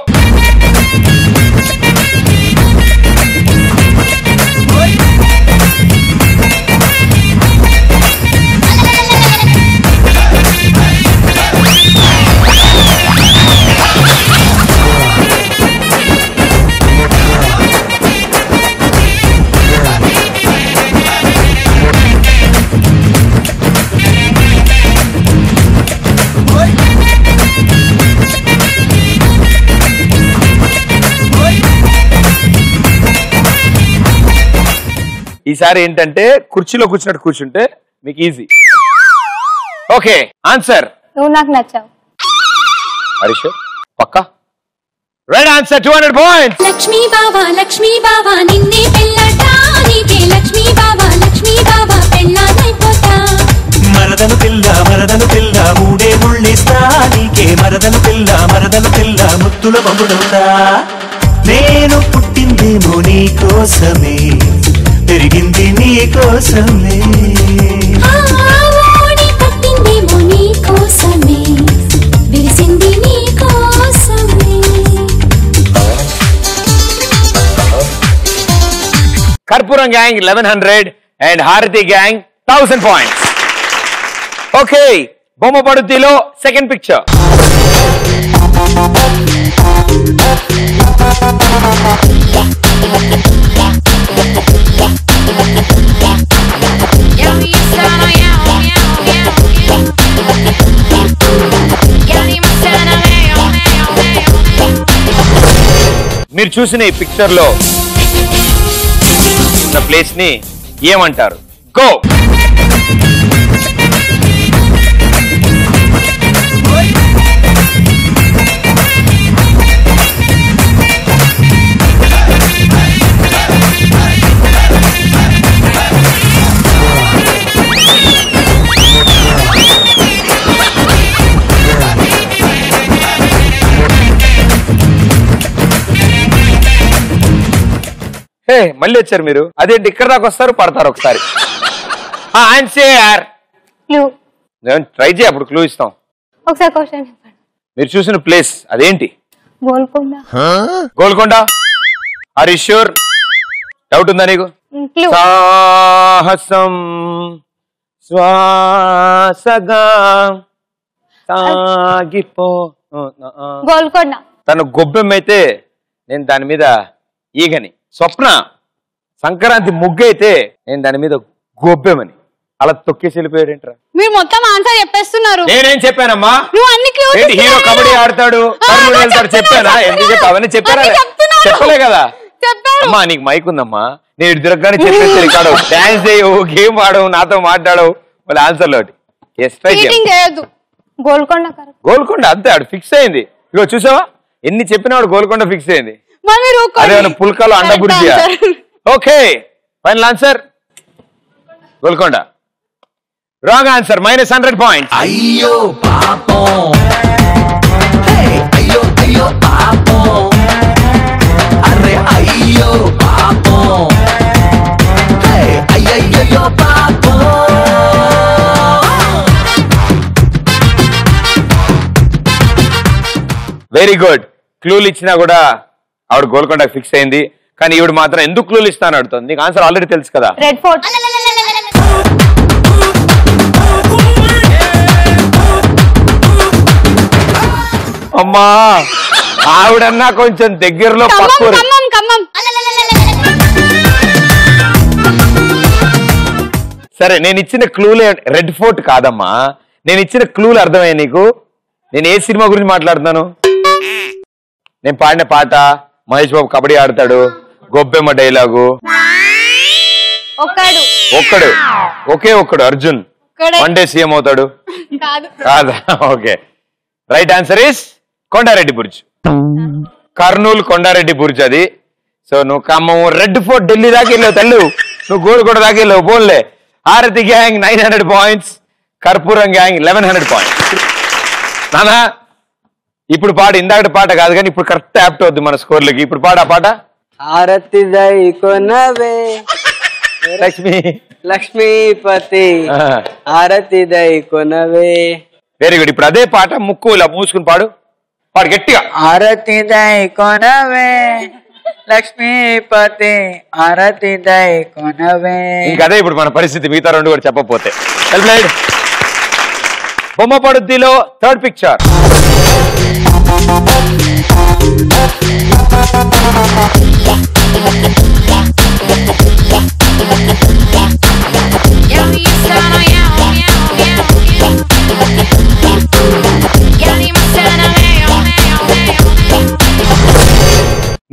ఈసారి ఏంటంటే కుర్చీలో కూర్చున్నట్టు కూర్చుంటే మీకు ఈజీ. Okay, answer. నువ్వు నాకు నచ్చావు. హరీష్ పక్కా రైట్ ఆన్సర్. 200 points. లక్ష్మీ బావా నిన్నే పెళ్ళాటా, నీకే లక్ష్మీ బావా పెళ్ళాటైపోతా. మరదను పిల్ల మూడే ముళ్ళిస్తా, నీకే మరదను పిల్ల ముత్తుల బొమ్ముడవుతా. నేను పుట్టిందేమో నీ కోసమే, పెరిగింది నీ కోసమే. పుట్టిందేమో నీ కోసమే, విరిసింది నీ కోసమే. కర్పూరం గ్యాంగ్ 1100 అండ్ హారతి గ్యాంగ్ 1000 points. ఓకే, బొమ్మ పడుద్దిలో సెకండ్ పిక్చర్. మీరు చూసిన ఈ పిక్చర్ లో ఉన్న ప్లేస్ ని ఏమంటారు? గో. మళ్ళీ వచ్చారు మీరు. అదేంటి ఇక్కడ దాకా వస్తారు, పడతారు ఒకసారి. ట్రై చేయ, అప్పుడు క్లూ ఇస్తాం. ఒకసారి క్వశ్చన్ చెప్పండి. మీరు చూసిన ప్లేస్ అదేంటి? Golconda. Golconda. Are you sure? Doubt ఉందా నీకు? సాహసం శ్వాసగా సాగిపో. గోల్కొండ. తను గొబ్బెమైతే నేను దాని మీద ఈగని. స్వప్న సంక్రాంతి ముగ్గు అయితే నేను దాని మీద గొబ్బెమని. అలా తొక్కేసి వెళ్ళిపోయాడేంట్రా? మీరు మొత్తం ఆన్సర్ చెప్పేస్తున్నారు. నేనేం చెప్పానమ్మా? నువ్వు అన్ని క్లూస్ ఏంటి హీరో కబడ్డీ ఆడతాడు, కర్నూలు వెళ్తాడు చెప్పానా? ఎందుకు చెప్పా? అవన్నీ చెప్పారా? చెప్పలే కదా. అమ్మా నీకు మైక్ ఉందమ్మా, నేను ఇటు తిరగగానే చెప్పేసి రికార్డు డాన్స్ చేయవు, గేమ్ ఆడవు, నాతో మాట్లాడవు, మళ్ళీ ఆన్సర్లు ఒకటి. గోల్కొండ అంతే, ఆడు ఫిక్స్ అయింది. ఇగో చూసావా ఎన్ని చెప్పినా వాడు గోల్కొండ ఫిక్స్ అయింది. అదే పుల్కాలో అండ bhurji. Okay final answer Golconda. Wrong answer, -100 points. అయ్యో పాపం, అయ్యో అయ్యో పాపం, అరే అయ్యో పాపం, అయ్యయ్యో పాపం. Very good. క్లూలు ఇచ్చినా కూడా ఆవిడ గోల్కొండ ఫిక్స్ అయింది, కానీ ఈవిడ మాత్రం ఎందుకు క్లూలు ఇస్తాను అడుగుతుంది. నీకు ఆన్సర్ ఆల్రెడీ తెలుసు కదా. Red fort. అమ్మా ఆవిడన్నా కొంచెం దగ్గరలో పక్కూరు. సరే నేను ఇచ్చిన క్లూలే. రెడ్ ఫోర్ట్ కాదమ్మా, నేను ఇచ్చిన క్లూలు అర్థమయ్యా నీకు? నేను ఏ సినిమా గురించి మాట్లాడుతున్నాను? నేను పాడిన పాట, మహేష్ బాబు కబడ్డీ ఆడతాడు, గొబ్బెమ్మ డైలాగు, ఒక్కడు అర్జున్ వన్ డే సీఎం అవుతాడు. కాదా? Okay right answer is Kondareddy Burj. Kurnool Kondareddy Burj అది. సో నువ్వు ఖమ్మం రెడ్ ఫోర్ట్ ఢిల్లీ దాకా వెళ్ళావు తల్లు, నువ్వు గోల్కొండ దాకా వెళ్ళావు. పోన్లే. హారతి గ్యాంగ్ 900 పాయింట్స్, కర్పూరం గ్యాంగ్ 1100 పాయింట్స్. నానా ఇప్పుడు పాట, ఇందాక పాట కాదు కానీ ఇప్పుడు కరెక్ట్ యాప్ట్ అవుద్ది మన స్కోర్లకి. ఇప్పుడు పాట, ఆ పాట. హారతి దై కొనవే లక్ష్మి లక్ష్మీపతి, హారతి దై కొనవే. Very good. ఇప్పుడు అదే పాట ముక్కు ఇలా మూసుకుని పాడు, పాడు గట్టిగా. హారతి దై కొనవే లక్ష్మీపతి, హారతి దై కొనవే. ఇంకదే ఇప్పుడు మన పరిస్థితి, మిగతా రెండు కూడా చెప్పకపోతే. బొమ్మ పడుద్దిలో థర్డ్ పిక్చర్.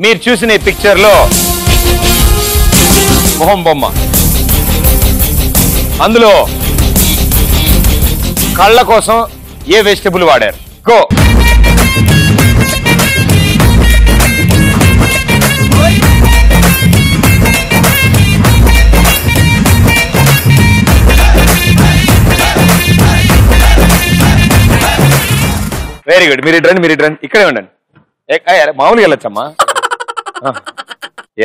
మీరు చూసిన ఈ పిక్చర్ లో మొహం బొమ్మ, అందులో కళ్ళ కోసం ఏ వెజిటబుల్ వాడారు? గో. Very good. మీరు ఇటు రండి, ఇక్కడే ఉండండి. మామూలుగా వెళ్ళొచ్చమ్మా.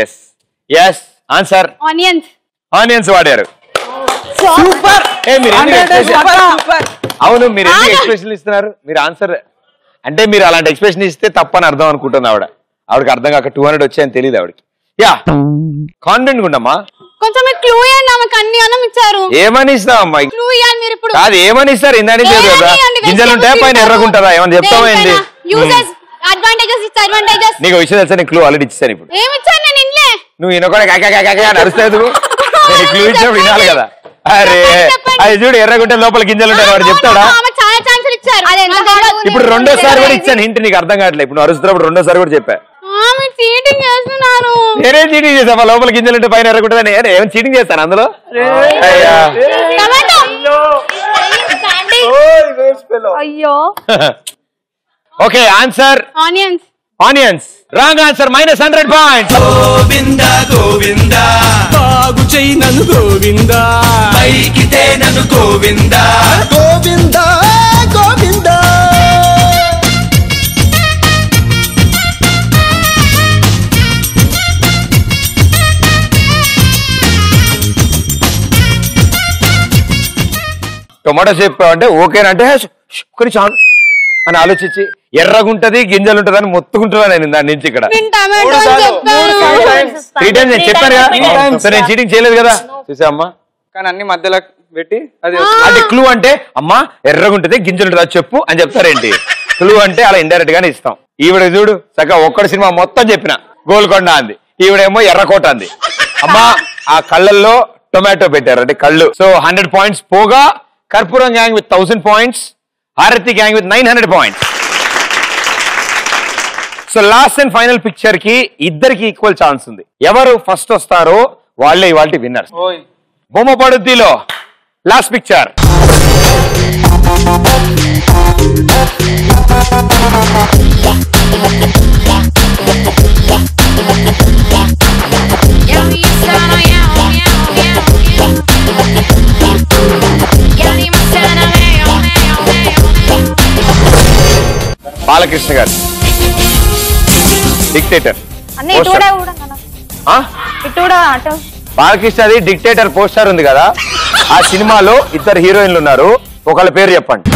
ఎస్ ఎస్ ఆన్సర్ ఆనియన్స్ వాడారు. సూపర్. అవును, మీరు ఎందుకు ఎక్స్ప్రెషన్ ఇస్తున్నారు? మీరు ఆన్సర్ అంటే మీరు అలాంటి ఎక్స్ప్రెషన్ ఇస్తే తప్పని అర్థం అనుకుంటుంది ఆవిడకి అర్థం కాక 200 వచ్చాయని తెలియదు ఆవిడకి. యా కాన్ఫిడెంట్ ఉండమ్మా. కొంచెం క్లూ అన్ని అన్నం ఇచ్చారు. ఏమని ఇస్తావమ్మా? క్లూ ఇవ్వాలి మీరు ఇప్పుడు. కాదు ఏమని ఇస్తారు? ఇందాని లేదు కదా, గింజలు ఉంటాయా పైన ఎర్రగుంటుందా? ఏమని చెప్తామేంటి? నీకు విషయం తెలుసా? నేను క్లూ ఆల్రెడీ ఇచ్చాను. ఇప్పుడు నువ్వు ఈయన కూడా నడుస్తావు. క్లూ ఇచ్చినప్పుడు వినాలి కదా. అరే అది చూడు, ఎర్రగుంటే లోపల గింజలు ఉంటాయి, వాడు చెప్తాడా? ఇప్పుడు రెండోసారి కూడా ఇచ్చాను హింట్, నీకు అర్థం కావట్లేదు. ఇప్పుడు అరుస్తున్నప్పుడు రెండోసారి కూడా చెప్పా. నేనేం చీటింగ్ చేసా? లోపల గింజలు ఉంటే పైన ఎర్రగుంటుందని ఏమైనా చీటింగ్ చేస్తాను అందులో? అయ్యా అయ్యో. Okay answer onions. Wrong answer, -100 points. Govinda Govinda, బాగు చెయ్యి నన్ను గోవింద, పైకితే నన్ను గోవింద, గోవింద గోవింద. టొమాటో షేప్ అంటే ఓకేనంటే చాలు అని ఆలోచించి ఎర్రగుంటది గింజలు ఉంటది అని మొత్తుకుంటున్నా నేను దాని నుంచి. ఇక్కడ 3 times నేను చెప్పాను కదా, సరే నేను చీటింగ్ చేయలేదు కదా. చూసా అమ్మా, కానీ అన్ని మధ్యలో పెట్టి అది క్లూ అంటే అమ్మా ఎర్రగుంటది గింజలు ఉంటది అది చెప్పు అని చెప్తారేంటి? క్లూ అంటే అలా ఇండైరెక్ట్ గానే ఇస్తాం. ఈవిడ చూడు చక్కగా ఒక్కడి సినిమా మొత్తం చెప్పిన గోల్కొండ అంది, ఈవిడేమో ఎర్రకోట అంది. అమ్మా ఆ కళ్ళల్లో టొమాటో పెట్టారు అంటే కళ్ళు. సో 100 పాయింట్స్ పోగా కర్పూరం గ్యాంగ్ విత్ 1000 పాయింట్స్, హారతి gang with 900 points. So last and final picture కి ఇద్దరికి ఈక్వల్ ఛాన్స్ ఉంది. ఎవరు ఫస్ట్ వస్తారో వాళ్ళే ఇవాళ విన్నర్స్. బొమ్మ పడుద్దిలో లాస్ట్ పిక్చర్. బాలకృష్ణ గారు డిక్టేటర్. బాలకృష్ణది డిక్టేటర్ పోస్టర్ ఉంది కదా, ఆ సినిమాలో ఇద్దరు హీరోయిన్లు ఉన్నారు, ఒకళ్ళ పేరు చెప్పండి.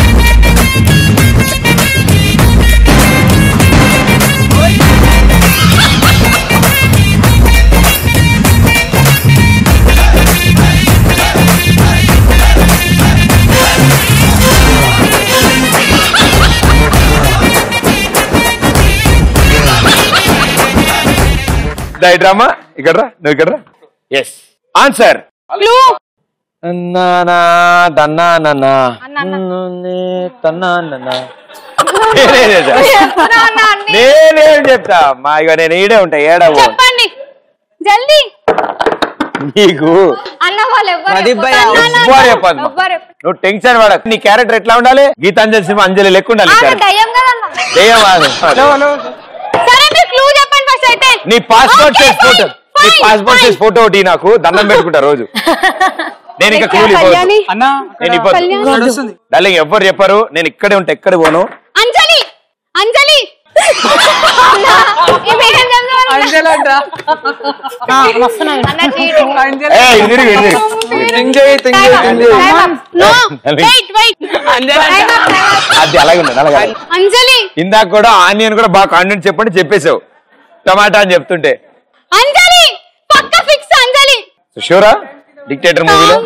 డ్రామా ఇక్కడ నువ్వు ఇక్కడ ఎస్ ఆన్సర్. నేనేం చెప్తా మా ఇక నేను ఈడే ఉంటా ఏడవు జల్దీ నీకు నువ్వు టెన్షన్ పడ. నీ క్యారెక్టర్ ఎట్లా ఉండాలి? గీతాంజలి సినిమా అంజలి లెక్క ఉండాలి. నీ పాస్పోర్ట్ సైజ్ ఫోటో, నీ పాస్పోర్ట్ సైజ్ ఫోటో ఒకటి నాకు దండం పెట్టుకుంటా రోజు. నేను ఇంకా కూలి డార్లింగ్ ఎవ్వరు చెప్పరు, నేను ఇక్కడే ఉంటా, ఎక్కడ పోను. అంజలి అంజలి అది అలాగే ఉండదు. అలాగే అంజలి ఇందాక కూడా ఆనియన్ కూడా బాగా కాన్ఫిడెంట్ చెప్పండి చెప్పేసావు, టమాటా అని చెప్తుంటే. అంజలి పక్కా ఫిక్స్ అంజలి. షూరా డిక్టేటర్ మూవీలో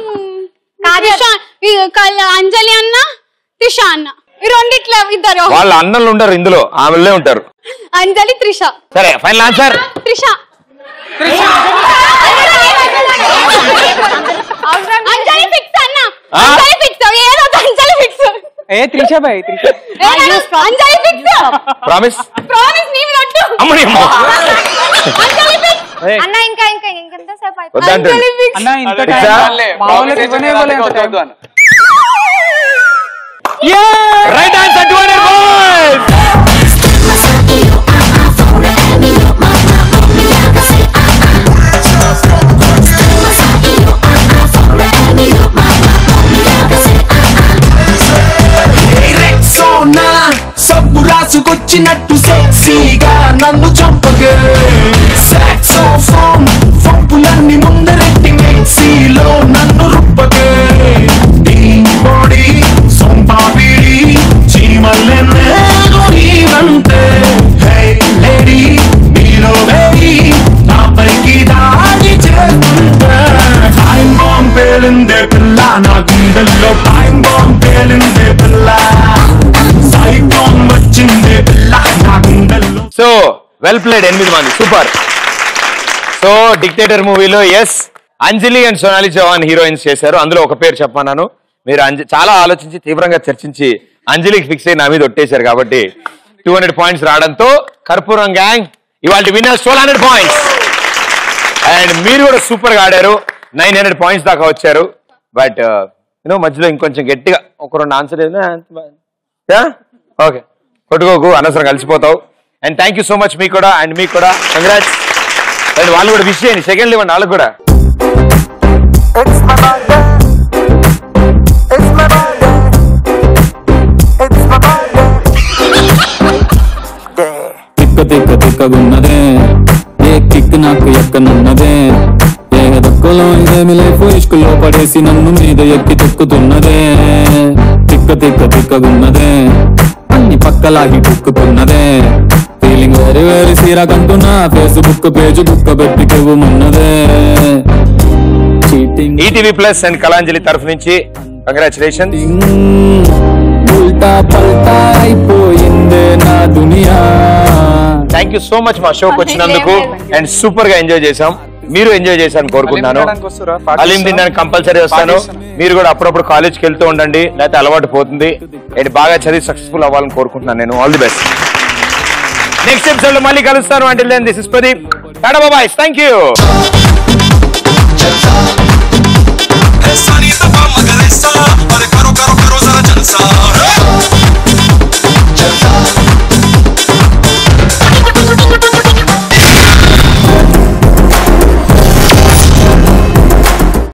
అంజలి అన్న త్రిష అన్న ఈ రెండిట్లో ఇద్దరు. వాళ్ళ అన్నలు ఉండరు ఇందులో, ఆమెలే ఉంటారు. అంజలి త్రిష. సరే ఫైనల్ ఆన్సర్ త్రిష. అంజలి ఫిక్స్ అన్న. అంజలి ఫిక్స్. ఏదో అంజలి ఫిక్స్. ఏ త్రిష బాయ్ త్రిష. అంజలి ఫిక్స్. ప్రామిస్ ప్రామిస్ నీ మీద ఒట్టు. అమ్మని అమ్మ. అంజలి ఫిక్స్. అన్న ఇంకా ఇంకా ఇంకెంత సేపు అయిపోయింది? వద్దంటే అంజలి ఫిక్స్. అన్న ఇంత టైం మామూలుగా ఇవ్వనే ఇవ్వలేదు. Right answer 200 points. సబ్బు రాసుకొచ్చినట్టు సెక్సీగా నన్ను చంపగే. సాక్సోఫోన్ ఫంపులన్నీ ముందరెట్టి మిక్సీలో నన్ను రుప్పగే. బాడీ సొంపాపిడి చీమల్లెన్నేగో నీవంటే. హే లేడీ మీలో వేయి నాపైకి దాడి చేస్తుంటే. టైం బాంబ్ పేలిందే పిల్ల నా గుండెల్లో, టైం బాంబ్ పేలిందే పిల్ల. సో వెల్ ప్లేడ్ 8 మంది సూపర్. సో డిక్టేటర్ మూవీలో yes Anjali and Sonali Chauhan heroines చేశారు. అందులో ఒక పేరు చెప్పన్నాను, మీరు చాలా ఆలోచించి తీవ్రంగా చర్చించి అంజలికి ఫిక్స్ అయ్యి నా మీద ఒట్టేశారు కాబట్టి 200 పాయింట్స్ రావడంతో కర్పూరం గ్యాంగ్ ఇవాళ విన్నర్స్ 1200 పాయింట్స్. అండ్ మీరు కూడా సూపర్ గా ఆడారు, 900 పాయింట్స్ దాకా వచ్చారు. బట్ మధ్యలో ఇంకొంచెం గట్టిగా ఒక 2 ఆన్సర్ ఓకే కొట్టుకోకు, అనవసరం కలిసిపోతావు. And thank you so much మీకు కూడా, అండ్ మీకు కూడా కంగ్రాట్స్. అండ్ వాళ్ళు కూడా విష్ చేయండి, సెకండ్లు ఇవ్వండి వాళ్ళకు కూడా. తిక్క తిక్కగున్నదే ఏ కిక్ నాకు ఎక్కనున్నదే. ఏ దక్కులో ఇదేమి లైఫ్ ఇష్కులో పడేసి నన్ను మీద ఎక్కి తొక్కుతున్నదే. తిక్కగున్నదే అన్ని పక్కలాగి బుక్కుతున్నదే. ఫీలింగ్ వెరీ వెరీ సీరాకంటున్నా ఫేస్బుక్ పేజ్ బుక్క పెట్టి కెవ్వుమున్నదే. ఈటీవీ ప్లస్ అండ్ కళాంజలి తరఫు నుంచి కంగ్రాచులేషన్. ఉల్టా పల్టా అయిపోయిందే నా దునియా. థ్యాంక్ యూ సో మచ్ మా షోకి వచ్చినందుకు, అండ్ సూపర్ గా ఎంజాయ్ చేసాం. మీరు ఎంజాయ్ చేశాను కోరుకుంటున్నాను. హలీం తినడానికి కంపల్సరీ వస్తాను. మీరు కూడా అప్పుడప్పుడు కాలేజ్కి వెళ్తూ ఉండండి, లేకపోతే అలవాటు పోతుంది. బాగా చదివి సక్సెస్ఫుల్ అవ్వాలని కోరుకుంటున్నాను నేను. All the best. Next episode లో మళ్ళీ కలుస్తాను. అంటే this is Pradeep. Tata bye. Thank you.